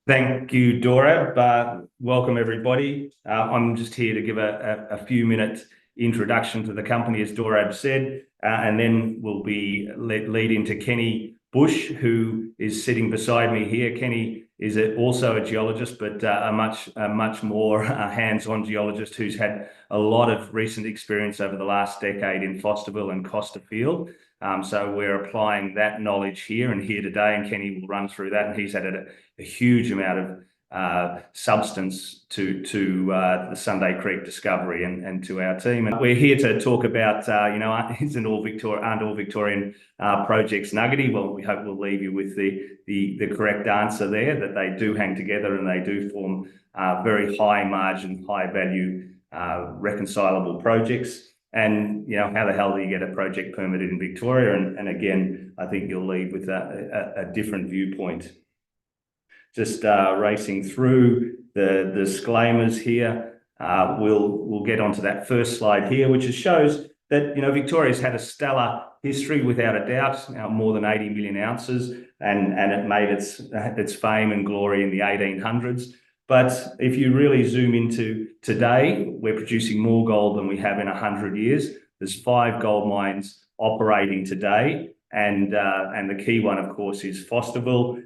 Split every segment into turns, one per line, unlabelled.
Thank you, Dora. Welcome, everybody. I'm just here to give a few minute introduction to the company, as Dora said, and then we'll be lead into Kenny Bush, who is sitting beside me here. Kenny is also a geologist, but a much more hands-on geologist who's had a lot of recent experience over the last decade in Fosterville and Costerfield. So we're applying that knowledge here today, and Kenny will run through that. And he's had a huge amount of substance to the Sunday Creek discovery and to our team. And we're here to talk about, aren't all Victorian projects nuggety? Well, we hope we'll leave you with the correct answer there, that they do hang together and they do form very high margin, high value, reconcilable projects. And, how the hell do you get a project permitted in Victoria? And again, I think you'll leave with a different viewpoint. Just racing through the disclaimers here. We'll get onto that first slide here, which shows that, Victoria's had a stellar history without a doubt, more than 80 million ounces, and it made its fame and glory in the 1800s. But if you really zoom into today, we're producing more gold than we have in 100 years. There's 5 gold mines operating today, and the key one, of course, is Fosterville,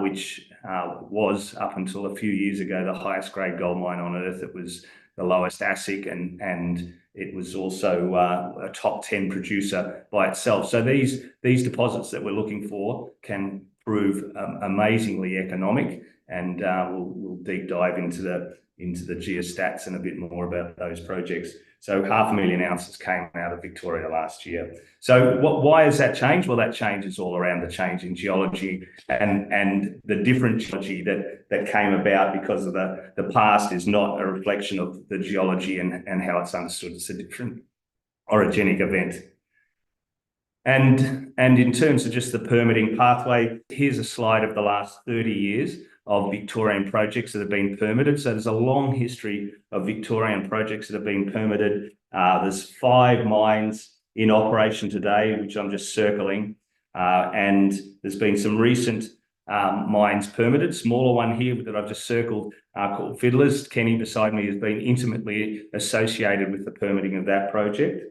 which was, up until a few years ago, the highest grade gold mine on earth. It was the lowest ASIC, and it was also a top 10 producer by itself. So these deposits that we're looking for can prove amazingly economic. And we'll deep dive into the geostats and a bit more about those projects. So 500,000 ounces came out of Victoria last year. So why has that changed? Well, that change is all around the change in geology and the different geology that came about because of the past is not a reflection of the geology and how it's understood. It's a different orogenic event. And in terms of just the permitting pathway, here's a slide of the last 30 years of Victorian projects that have been permitted. So there's a long history of Victorian projects that have been permitted. There's 5 mines in operation today, which I'm just circling. And there's been some recent mines permitted. Smaller one here that I've just circled called Fiddlers. Kenny beside me has been intimately associated with the permitting of that project.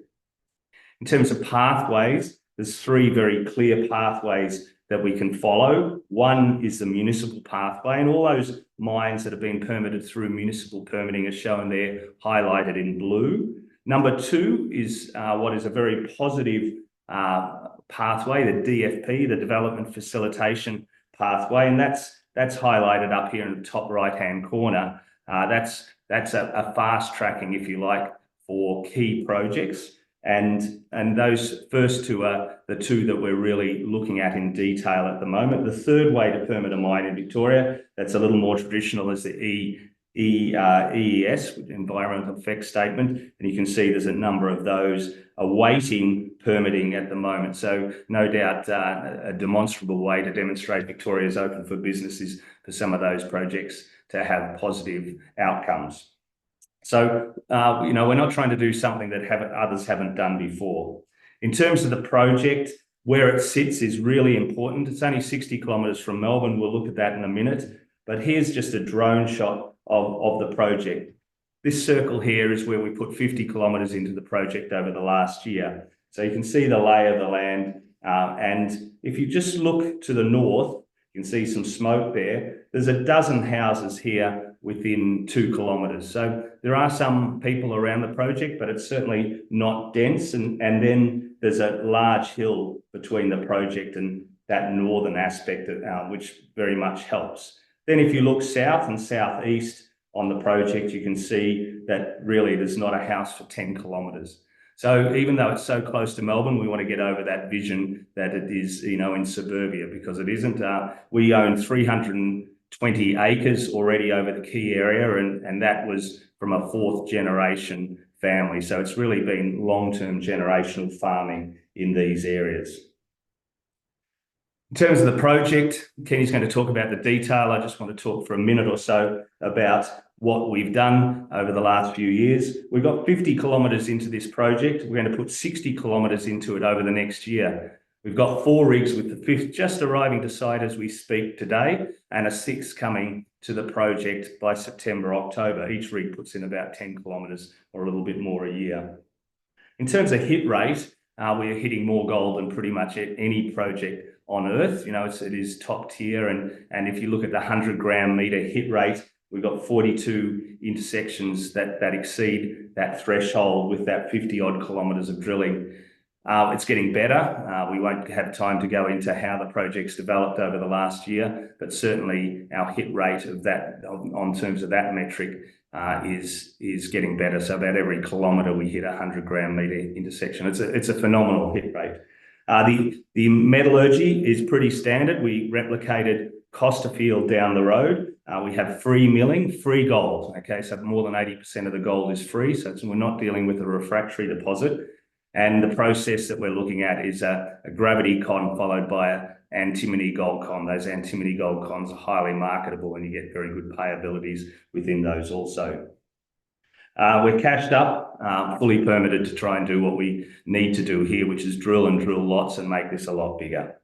In terms of pathways, there's 3 very clear pathways that we can follow. One is the municipal pathway, and all those mines that have been permitted through municipal permitting are shown there, highlighted in blue. Number 2 is what is a very positive pathway, the DFP, the Development Facilitation Pathway, and that's highlighted up here in the top right-hand corner. That's a fast tracking, if you like, for key projects. And those first 2 are the 2 that we're really looking at in detail at the moment. The third way to permit a mine in Victoria, that's a little more traditional, is the EES, Environmental Effects Statement. And you can see there's a number of those awaiting permitting at the moment. So no doubt a demonstrable way to demonstrate Victoria is open for business is for some of those projects to have positive outcomes. So, we're not trying to do something that others haven't done before. In terms of the project, where it sits is really important. It's only 60 kilometres from Melbourne. We'll look at that in a minute. But here's just a drone shot of the project. This circle here is where we put 50 kilometres into the project over the last year. So you can see the lay of the land. And if you just look to the north, you can see some smoke there. There's a dozen houses here within 2 kilometres. So there are some people around the project, but it's certainly not dense. And then there's a large hill between the project and that northern aspect, which very much helps. Then if you look south and southeast on the project, you can see that really there's not a house for 10 kilometres. So even though it's so close to Melbourne, we want to get over that vision that it is, in suburbia, because it isn't. We own 320 acres already over the key area, and that was from a 4th generation family. So it's really been long-term generational farming in these areas. In terms of the project, Kenny's going to talk about the detail. I just want to talk for a minute or so about what we've done over the last few years. We've got 50 kilometres into this project. We're going to put 60 kilometres into it over the next year. We've got 4 rigs, with the 5th just arriving to site as we speak today, and a 6th coming to the project by September, October. Each rig puts in about 10 kilometres or a little bit more a year. In terms of hit rate, we're hitting more gold than pretty much any project on Earth. You know, it is top tier, and if you look at the 100 gram metre hit rate, we've got 42 intersections that exceed that threshold with that 50 odd kilometres of drilling. It's getting better. We won't have time to go into how the project's developed over the last year, but certainly our hit rate of that, on terms of that metric, is getting better. So about every kilometre we hit a 100 gram metre intersection. It's a phenomenal hit rate. The metallurgy is pretty standard. We replicated Costa Field down the road. We have free milling, free gold. Okay, so more than 80% of the gold is free. So we're not dealing with a refractory deposit. And the process that we're looking at is a gravity con followed by an antimony gold con. Those antimony gold cons are highly marketable, and you get very good payabilities within those also. We're cashed up, fully permitted to try and do what we need to do here, which is drill lots and make this a lot bigger.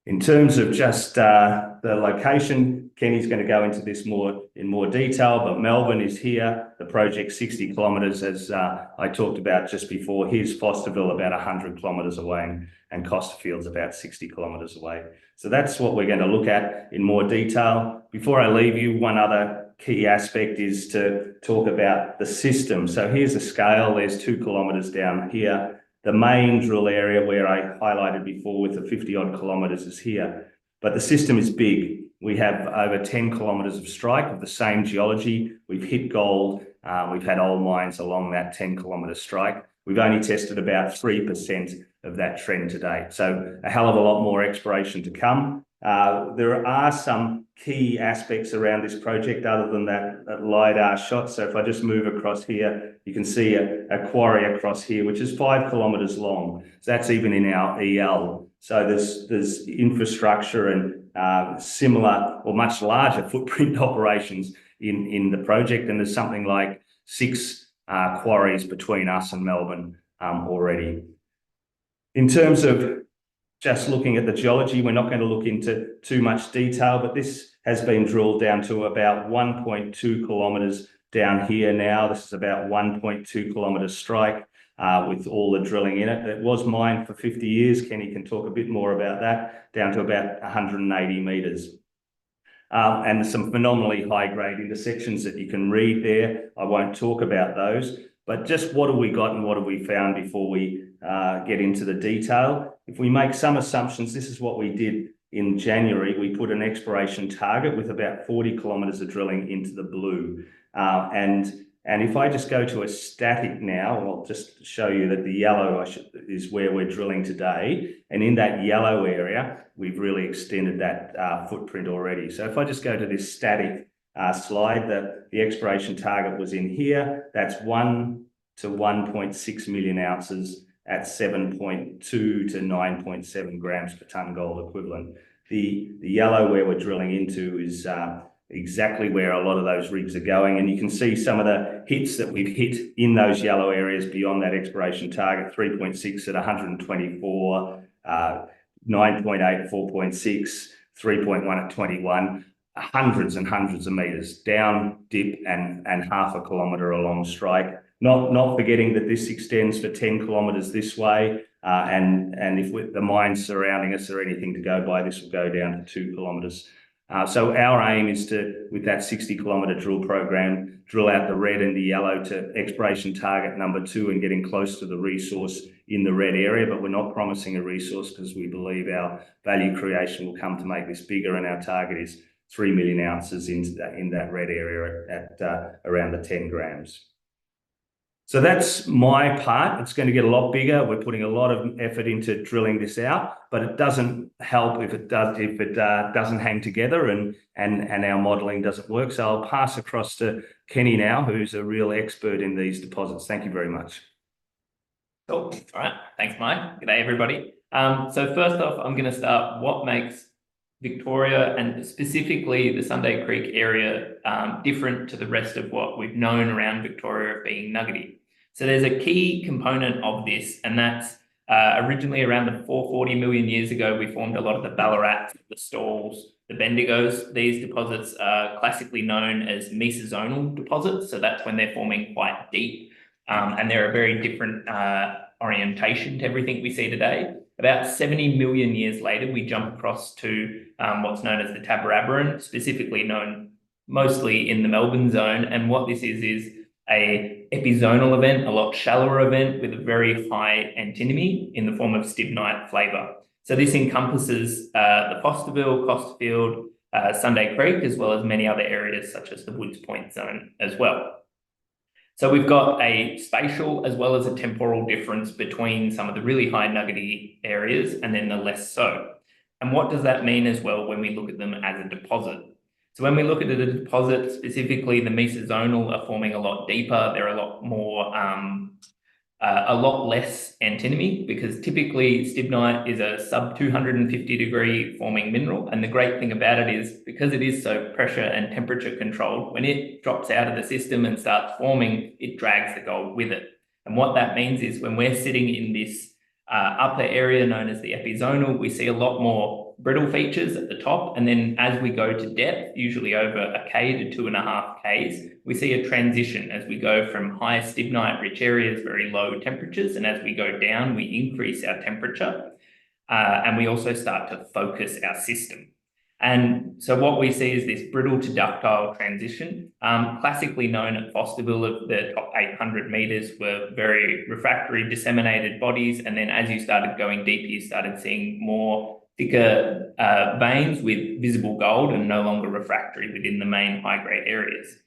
In terms of just the location, Kenny's going to go into this in more detail, but Melbourne is here. The project's 60 kilometres, as I talked about just before. Here's Fosterville, about 100 kilometres away, and Costa Field's about 60 kilometres away. So that's what we're going to look at in more detail. Before I leave you, one other key aspect is to talk about the system. So here's a scale. There's 2 kilometres down here. The main drill area where I highlighted before with the 50 odd kilometres is here, but the system is big. We have over 10 kilometres of strike of the same geology. We've hit gold. We've had old mines along that 10 kilometre strike. We've only tested about 3% of that trend to date. So a hell of a lot more exploration to come. There are some key aspects around this project other than that LiDAR shot. So if I just move across here, you can see a quarry across here, which is 5 kilometres long. So that's even in our EL. So there's infrastructure and similar or much larger footprint operations in the project. And there's something like 6 quarries between us and Melbourne already. In terms of just looking at the geology, we're not going to look into too much detail, but this has been drilled down to about 1.2 kilometres down here now. This is about 1.2 kilometre strike with all the drilling in it. It was mined for 50 years. Kenny can talk a bit more about that, down to about 180 metres. And some phenomenally high-grade intersections that you can read there. I won't talk about those, but just what have we got and what have we found before we get into the detail. If we make some assumptions, this is what we did in January. We put an exploration target with about 40 kilometres of drilling into the blue. And if I just go to a static now, I'll just show you that the yellow is where we're drilling today. And in that yellow area, we've really extended that footprint already. So if I just go to this static slide, the exploration target was in here. That's 1 to 1.6 million ounces at 7.2 to 9.7 grams per tonne gold equivalent. The yellow where we're drilling into is exactly where a lot of those rigs are going. And you can see some of the hits that we've hit in those yellow areas beyond that exploration target: 3.6 at 124, 9.8 at 4.6, 3.1 at 21, hundreds and hundreds of metres down, dip, and half a kilometre along strike. Not forgetting that this extends for 10 kilometres this way, and if the mines surrounding us are anything to go by, this will go down to 2 kilometres. So our aim is to, with that 60 kilometre drill program, drill out the red and the yellow to exploration target number 2 and getting close to the resource in the red area. But we're not promising a resource because we believe our value creation will come to make this bigger, and our target is 3 million ounces in that red area at around the 10 grams. So that's my part. It's going to get a lot bigger. We're putting a lot of effort into drilling this out, but it doesn't help if it doesn't hang together and our modelling doesn't work. So I'll pass across to Kenny now, who's a real expert in these deposits. Thank you very much.
Cool. All right. Thanks, Mike. G'day, everybody. So first off, I'm going to start what makes Victoria and specifically the Sunday Creek area different to the rest of what we've known around Victoria of being nuggety. So there's a key component of this, and that's Originally around the 440 million years ago, we formed a lot of the Ballarats, the Stalls, the Bendigos. These deposits are classically known as mesozonal deposits. So that's when they're forming quite deep. And they're a very different orientation to everything we see today. About 70 million years later, we jump across to what's known as the Tabarabaran, specifically known mostly in the Melbourne zone. And what this is a epizonal event, a lot shallower event with a very high antinomy in the form of stibnite flavor. So this encompasses the Fosterville, Costerfield, Sunday Creek, as well as many other areas such as the Woods Point zone as well. So we've got a spatial as well as a temporal difference between some of the really high nuggety areas and then the less so. And what does that mean as well when we look at them as a deposit? So when we look at the deposit, specifically the mesozonal are forming a lot deeper. They're a lot more, a lot less antinomy, because typically stibnite is a sub 250 degree forming mineral. And the great thing about it is because it is so pressure and temperature controlled, when it drops out of the system and starts forming, it drags the gold with it. And what that means is when we're sitting in this upper area known as the epizonal, we see a lot more brittle features at the top. And then as we go to depth, usually over a K to 2.5 Ks, we see a transition as we go from high stibnite rich areas, very low temperatures. And as we go down, we increase our temperature and we also start to focus our system. And so what we see is this brittle to ductile transition, classically known at Fosterville. The top 800 meters were very refractory, disseminated bodies. And then as you started going deeper, you started seeing more thicker veins with visible gold and no longer refractory within the main high-grade areas.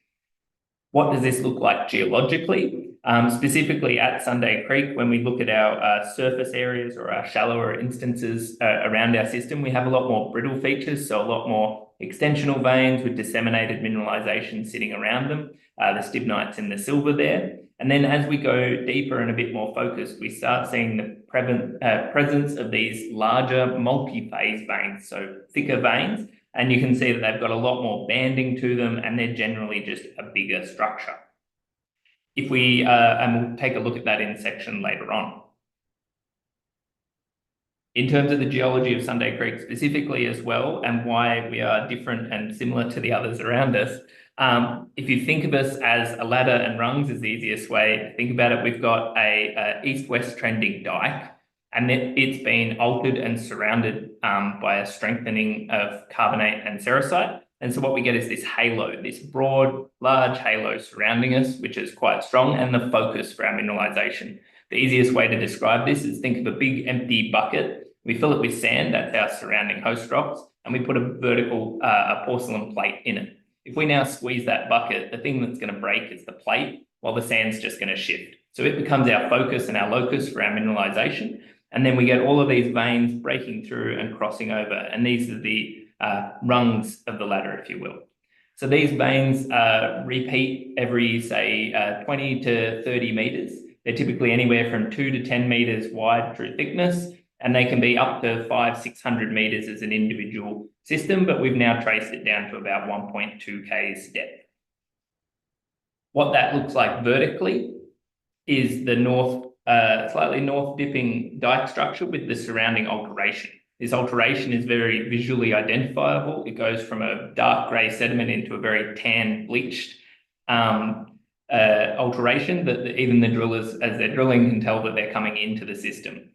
What does this look like geologically? Specifically at Sunday Creek, when we look at our surface areas or our shallower instances around our system, we have a lot more brittle features, so a lot more extensional veins with disseminated mineralization sitting around them, the stibnites and the silver there. And then as we go deeper and a bit more focused, we start seeing the presence of these larger multi-phase veins, so thicker veins. And you can see that they've got a lot more banding to them and they're generally just a bigger structure. If we, and we'll take a look at that in section later on. In terms of the geology of Sunday Creek specifically as well, and why we are different and similar to the others around us, if you think of us as a ladder and rungs is the easiest way to think about it, we've got a east-west trending dike, and it's been altered and surrounded by a strengthening of carbonate and sericite. And so what we get is this halo, this broad, large halo surrounding us, which is quite strong, and the focus for our mineralization. The easiest way to describe this is think of a big empty bucket. We fill it with sand, that's our surrounding host rocks, and we put a vertical a porcelain plate in it. If we now squeeze that bucket, the thing that's going to break is the plate, while the sand's just going to shift. So it becomes our focus and our locus for our mineralization. And then we get all of these veins breaking through and crossing over. And these are the rungs of the ladder, if you will. So these veins repeat every, say, 20 to 30 meters. They're typically anywhere from 2 to 10 meters wide true thickness, and they can be up to 500-600 meters as an individual system, but we've now traced it down to about 1.2 Ks depth. What that looks like vertically is the slightly north dipping dike structure with the surrounding alteration. This alteration is very visually identifiable. It goes from a dark grey sediment into a very tan bleached alteration that even the drillers, as they're drilling, can tell that they're coming into the system.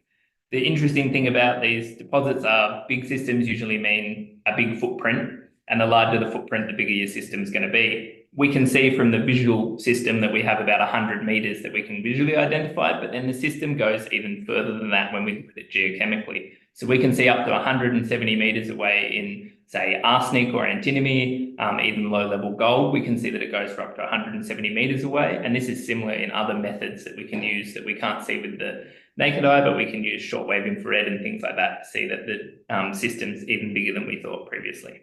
The interesting thing about these deposits are big systems usually mean a big footprint, and the larger the footprint, the bigger your system's going to be. We can see from the visual system that we have about 100 meters that we can visually identify, but then the system goes even further than that when we look at it geochemically. So we can see up to 170 meters away in, say, arsenic or antimony, even low-level gold. We can see that it goes for up to 170 meters away. And this is similar in other methods that we can use that we can't see with the naked eye, but we can use shortwave infrared and things like that to see that the system's even bigger than we thought previously.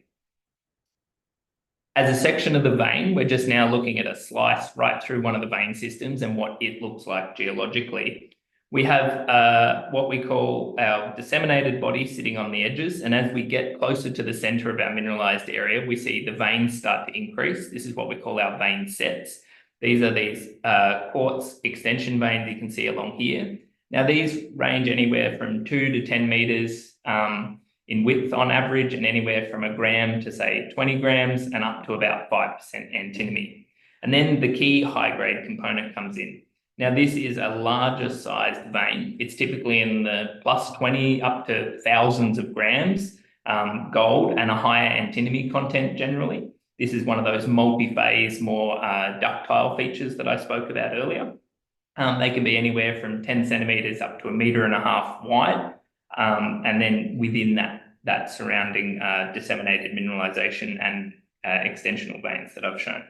As a section of the vein, we're just now looking at a slice right through one of the vein systems and what it looks like geologically. We have what we call our disseminated body sitting on the edges. And as we get closer to the center of our mineralized area, we see the veins start to increase. This is what we call our vein sets. These are these quartz extension veins you can see along here. Now, these range anywhere from 2 to 10 meters in width on average, and anywhere from a gram to say 20 grams and up to about 5% antimony. And then the key high grade component comes in. Now, this is a larger sized vein. It's typically in the plus 20 up to thousands of grams gold and a higher antimony content generally. This is one of those multi-phase, more ductile features that I spoke about earlier. They can be anywhere from 10 centimeters up to 1.5 meters wide. And then within that surrounding disseminated mineralization and extensional veins that I've shown.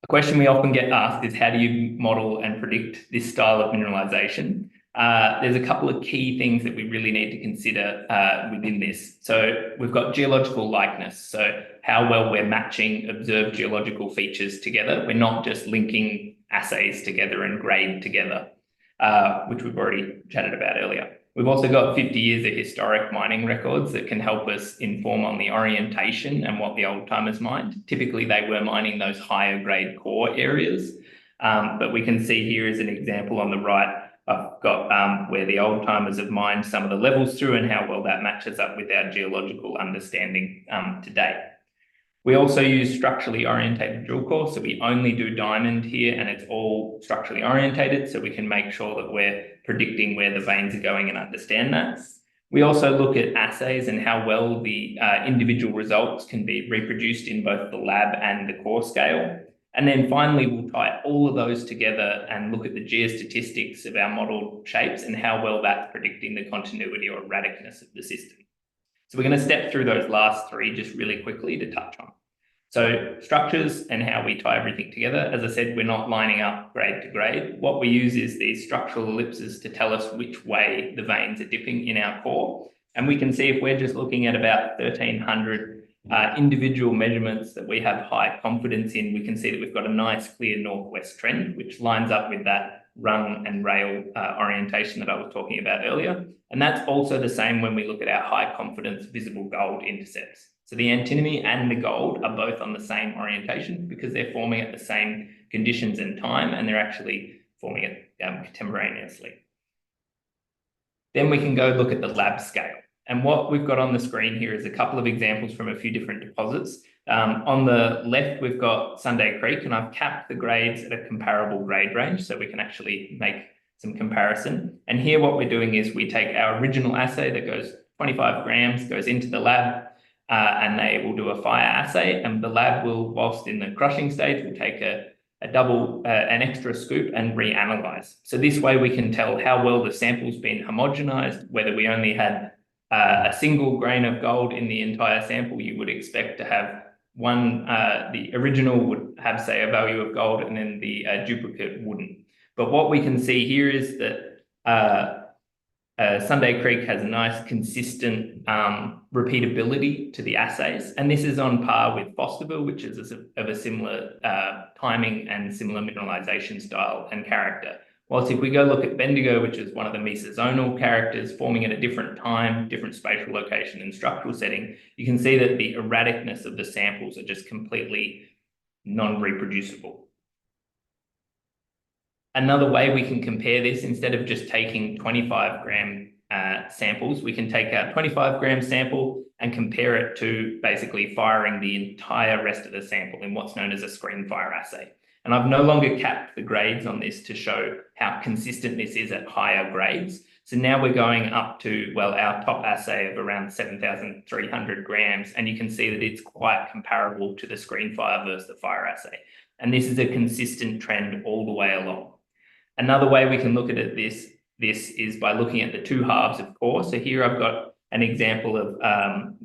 A question we often get asked is, how do you model and predict this style of mineralization? There's a couple of key things that we really need to consider within this. So we've got geological likeness, so how well we're matching observed geological features together. We're not just linking assays together and grade together, which we've already chatted about earlier. We've also got 50 years of historic mining records that can help us inform on the orientation and what the old timers mined. Typically, they were mining those higher grade core areas, but we can see here as an example on the right, I've got where the old timers have mined some of the levels through and how well that matches up with our geological understanding today. We also use structurally orientated drill core, so we only do diamond here and it's all structurally orientated, so we can make sure that we're predicting where the veins are going and understand that. We also look at assays and how well the individual results can be reproduced in both the lab and the core scale. And then finally, we'll tie all of those together and look at the geostatistics of our modelled shapes and how well that's predicting the continuity or erraticness of the system. So we're going to step through those last three just really quickly to touch on. So structures and how we tie everything together. As I said, we're not lining up grade to grade. What we use is these structural ellipses to tell us which way the veins are dipping in our core. And we can see if we're just looking at about 1,300 individual measurements that we have high confidence in, we can see that we've got a nice clear northwest trend, which lines up with that rung and rail orientation that I was talking about earlier. And that's also the same when we look at our high confidence visible gold intercepts. So the antimony and the gold are both on the same orientation because they're forming at the same conditions and time, and they're actually forming it contemporaneously. Then we can go look at the lab scale. And what we've got on the screen here is a couple of examples from a few different deposits. On the left, we've got Sunday Creek, and I've capped the grades at a comparable grade range so we can actually make some comparison. And here what we're doing is we take our original assay that goes 25 grams, goes into the lab, and they will do a fire assay, and the lab will, whilst in the crushing stage, will take an extra scoop and reanalyze. So this way we can tell how well the sample's been homogenized, whether we only had a single grain of gold in the entire sample. You would expect to have one, the original would have, say, a value of gold, and then the duplicate wouldn't. But what we can see here is that Sunday Creek has a nice consistent repeatability to the assays, and this is on par with Fosterville, which is of a similar timing and similar mineralization style and character. Whilst if we go look at Bendigo, which is one of the mesozonal characters forming at a different time, different spatial location and structural setting, you can see that the erraticness of the samples are just completely non-reproducible. Another way we can compare this, instead of just taking 25 gram samples, we can take our 25 gram sample and compare it to basically firing the entire rest of the sample in what's known as a screen fire assay. And I've no longer capped the grades on this to show how consistent this is at higher grades. So now we're going up to, well, our top assay of around 7,300 grams, and you can see that it's quite comparable to the screen fire versus the fire assay. And this is a consistent trend all the way along. Another way we can look at it, this is by looking at the two halves of core. So here I've got an example of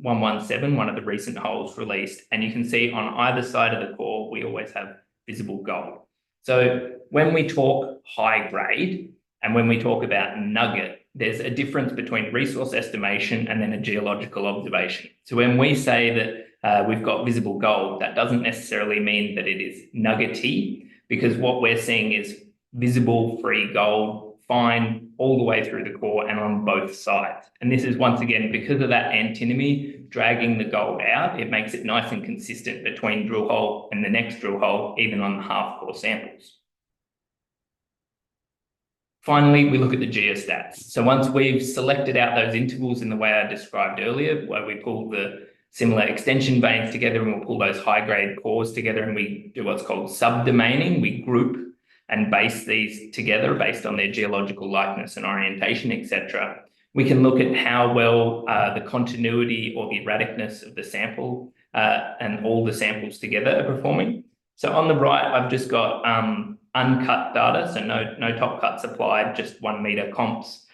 117, one of the recent holes released, and you can see on either side of the core, we always have visible gold. So when we talk high grade and when we talk about nugget, there's a difference between resource estimation and then a geological observation. So when we say that we've got visible gold, that doesn't necessarily mean that it is nuggety, because what we're seeing is visible free gold, fine, all the way through the core and on both sides. And this is once again, because of that antimony dragging the gold out, it makes it nice and consistent between drill hole and the next drill hole, even on the half core samples. Finally, we look at the geostats. So once we've selected out those intervals in the way I described earlier, where we pull the similar extension veins together and we'll pull those high-grade cores together and we do what's called subdomainin. We group and base these together based on their geological likeness and orientation, etc. We can look at how well the continuity or the erraticness of the sample and all the samples together are performing. So on the right, I've just got uncut data, so no top cuts applied, just 1 meter comps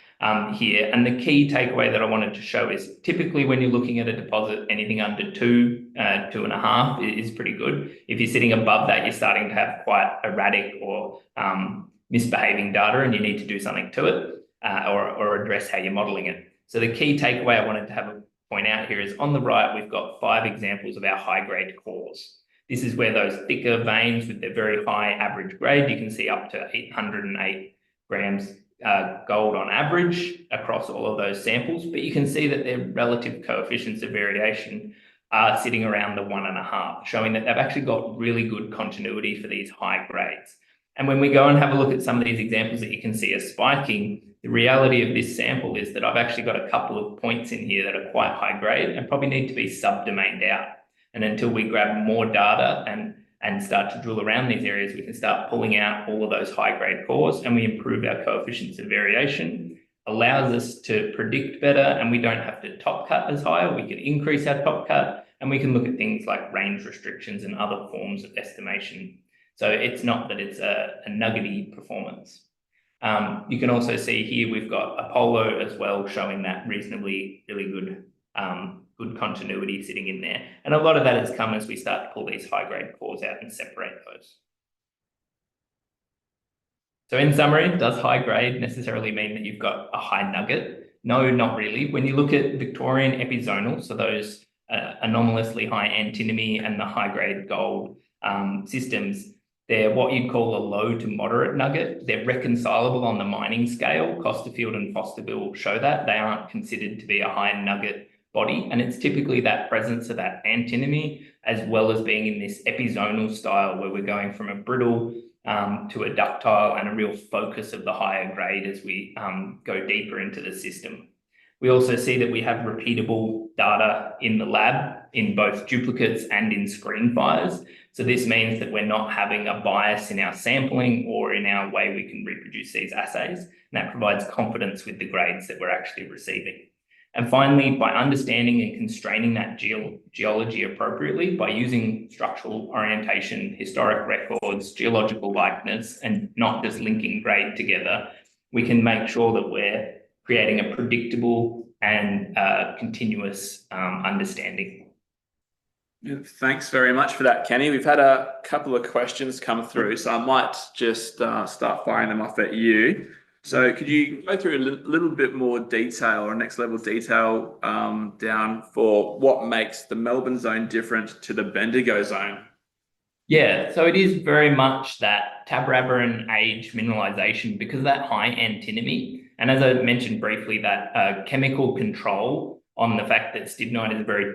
here. And the key takeaway that I wanted to show is typically when you're looking at a deposit, anything under 2, 2.5 is pretty good. If you're sitting above that, you're starting to have quite erratic or misbehaving data and you need to do something to it or address how you're modeling it. So the key takeaway I wanted to have a point out here is on the right, we've got 5 examples of our high-grade cores. This is where those thicker veins with their very high average grade, you can see up to 808 grams gold on average across all of those samples, but you can see that their relative coefficients of variation are sitting around the 1.5, showing that they've actually got really good continuity for these high grades. And when we go and have a look at some of these examples that you can see are spiking, the reality of this sample is that I've actually got a couple of points in here that are quite high grade and probably need to be subdomained out. And until we grab more data and start to drill around these areas, we can start pulling out all of those high-grade cores and we improve our coefficients of variation, allows us to predict better and we don't have to top cut as high. We can increase our top cut and we can look at things like range restrictions and other forms of estimation. So it's not that it's a nuggety performance. You can also see here we've got Apollo as well, showing that reasonably really good good continuity sitting in there. And a lot of that has come as we start to pull these high-grade cores out and separate those. So in summary, does high grade necessarily mean that you've got a high nugget? No, not really. When you look at Victorian epizonal, so those anomalously high antimony and the high-grade gold systems, they're what you'd call a low to moderate nugget. They're reconcilable on the mining scale. Costerfield and Fosterville show that. They aren't considered to be a high nugget body, and it's typically that presence of that antimony as well as being in this epizonal style where we're going from a brittle to a ductile and a real focus of the higher grade as we go deeper into the system. We also see that we have repeatable data in the lab in both duplicates and in screen fires. So this means that we're not having a bias in our sampling or in our way we can reproduce these assays, and that provides confidence with the grades that we're actually receiving. And finally, by understanding and constraining that geology appropriately, by using structural orientation, historic records, geological likeness, and not just linking grade together, we can make sure that we're creating a predictable and continuous understanding.
Yeah, thanks very much for that, Kenny. We've had a couple of questions come through, so I might just start firing them off at you. So could you go through a little bit more detail or next level detail down for what makes the Melbourne zone different to the Bendigo zone?
Yeah, so it is very much that Tabrabaran age mineralization because of that high antimony. And as I mentioned briefly, that chemical control on the fact that stibnite is a very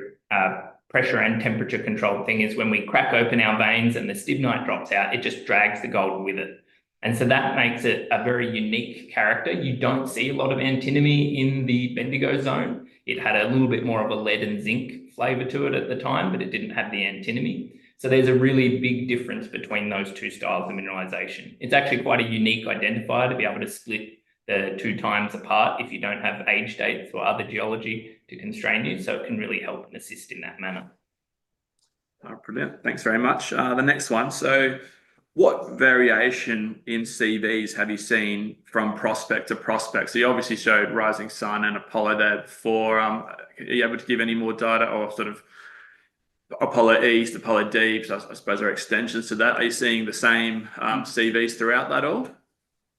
pressure and temperature controlled thing is when we crack open our veins and the stibnite drops out, it just drags the gold with it. And so that makes it a very unique character. You don't see a lot of antimony in the Bendigo zone. It had a little bit more of a lead and zinc flavour to it at the time, but it didn't have the antimony. So there's a really big difference between those two styles of mineralisation. It's actually quite a unique identifier to be able to split the two times apart if you don't have age dates or other geology to constrain you. So it can really help and assist in that manner.
Brilliant. Thanks very much. The next one. So what variation in CVs have you seen from prospect to prospect? So you obviously showed Rising Sun and Apollo there before. Are you able to give any more data or sort of Apollo East, Apollo Deep, so I suppose are extensions to that? Are you seeing the same CVs throughout that all?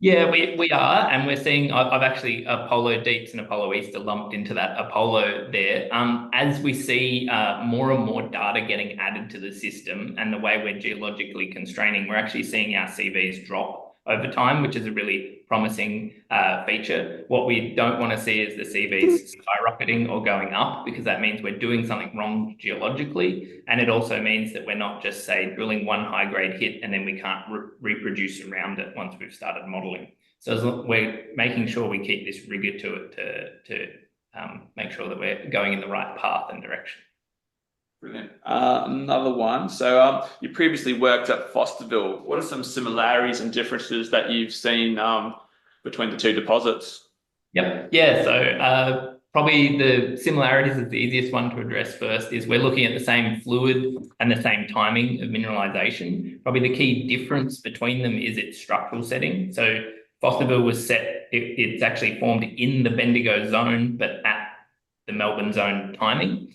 Yeah, we are, and we're seeing, I've actually Apollo Deeps and Apollo East are lumped into that Apollo there. As we see more and more data getting added to the system and the way we're geologically constraining, we're actually seeing our CVs drop over time, which is a really promising feature. What we don't want to see is the CVs skyrocketing or going up, because that means we're doing something wrong geologically. And it also means that we're not just, say, drilling one high-grade hit and then we can't reproduce around it once we've started modelling. So we're making sure we keep this rigor to it to make sure that we're going in the right path and direction.
Brilliant. Another one. So you previously worked at Fosterville. What are some similarities and differences that you've seen between the two deposits?
Yep. Yeah. So probably the similarities is the easiest one to address first is we're looking at the same fluid and the same timing of mineralization. Probably the key difference between them is its structural setting. So Fosterville was set, it's actually formed in the Bendigo zone, but at the Melbourne zone timing.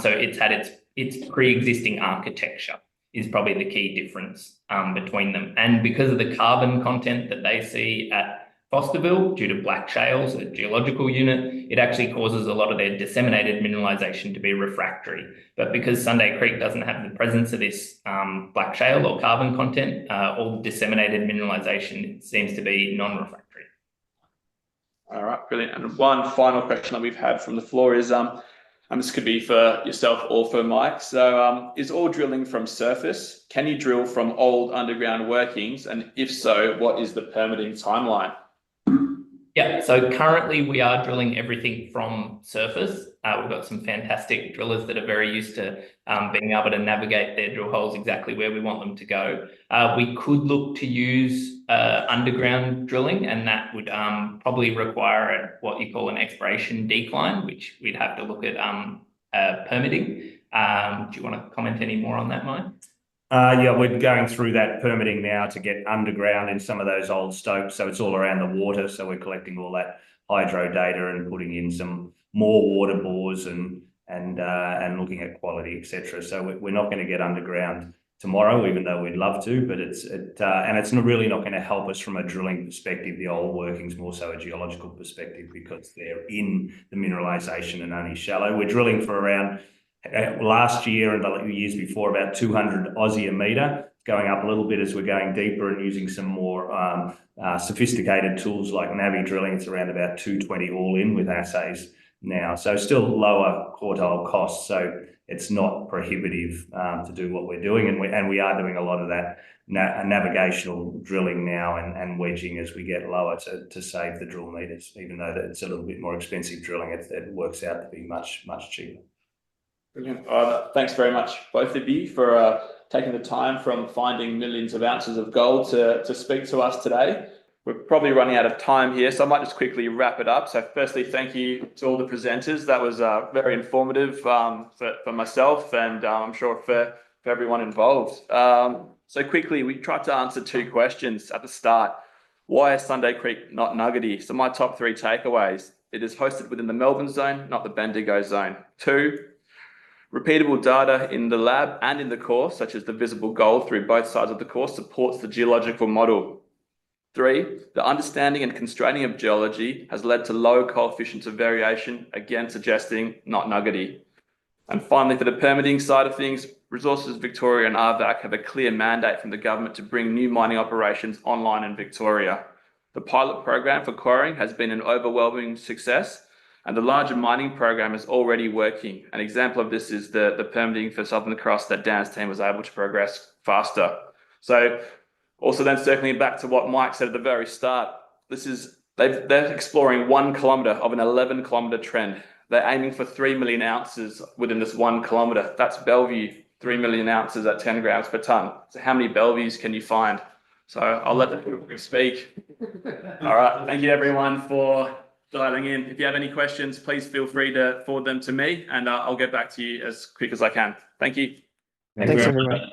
So it's had its pre-existing architecture is probably the key difference between them. And because of the carbon content that they see at Fosterville, due to black shales, a geological unit, it actually causes a lot of their disseminated mineralization to be refractory. But because Sunday Creek doesn't have the presence of this black shale or carbon content, all the disseminated mineralization seems to be non-refractory.
All right, brilliant. And one final question that we've had from the floor is, and this could be for yourself or for Mike. So is all drilling from surface? Can you drill from old underground workings? And if so, what is the permitting timeline?
Yeah, so currently we are drilling everything from surface. We've got some fantastic drillers that are very used to being able to navigate their drill holes exactly where we want them to go. We could look to use underground drilling, and that would probably require what you call an exploration decline, which we'd have to look at permitting. Do you want to comment any more on that, Mike?
Yeah, we're going through that permitting now to get underground in some of those old stopes. So it's all around the water. So we're collecting all that hydro data and putting in some more water bores and looking at quality, etc. So we're not going to get underground tomorrow, even though we'd love to. But it's really not going to help us from a drilling perspective. The old workings more so a geological perspective because they're in the mineralization and only shallow. We're drilling for around. Last year and the years before, about 200 Aussie a metre, going up a little bit as we're going deeper and using some more sophisticated tools like Navi drilling. It's around about 220 all in with assays now. So still lower quartile costs. So it's not prohibitive to do what we're doing. And we are doing a lot of that navigational drilling now and wedging as we get lower to save the drill meters, even though it's a little bit more expensive drilling. It works out to be much, much cheaper.
Brilliant. Thanks very much, both of you, for taking the time from finding millions of ounces of gold to speak to us today. We're probably running out of time here, so I might just quickly wrap it up. So firstly, thank you to all the presenters. That was very informative for myself and I'm sure for everyone involved. So quickly, we tried to answer two questions at the start. Why is Sunday Creek not nuggety? So my top three takeaways. It is hosted within the Melbourne zone, not the Bendigo zone. 2, repeatable data in the lab and in the core, such as the visible gold through both sides of the core, supports the geological model. 3, the understanding and constraining of geology has led to low coefficients of variation, again suggesting not nuggety. And finally, for the permitting side of things, Resources Victoria and RVAC have a clear mandate from the government to bring new mining operations online in Victoria. The pilot program for quarrying has been an overwhelming success, and the larger mining program is already working. An example of this is the permitting for Southern Cross that Dan's team was able to progress faster. So also then circling back to what Mike said at the very start, they're exploring 1 kilometre of an 11 kilometre trend. They're aiming for 3 million ounces within this 1 kilometre. That's Bellevue, 3 million ounces at 10 grams per tonne. So how many Bellevues can you find? So I'll let them speak. All right, thank you everyone for dialing in. If you have any questions, please feel free to forward them to me and I'll get back to you as quick as I can. Thank you.
Thanks everyone.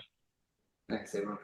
Thanks everyone.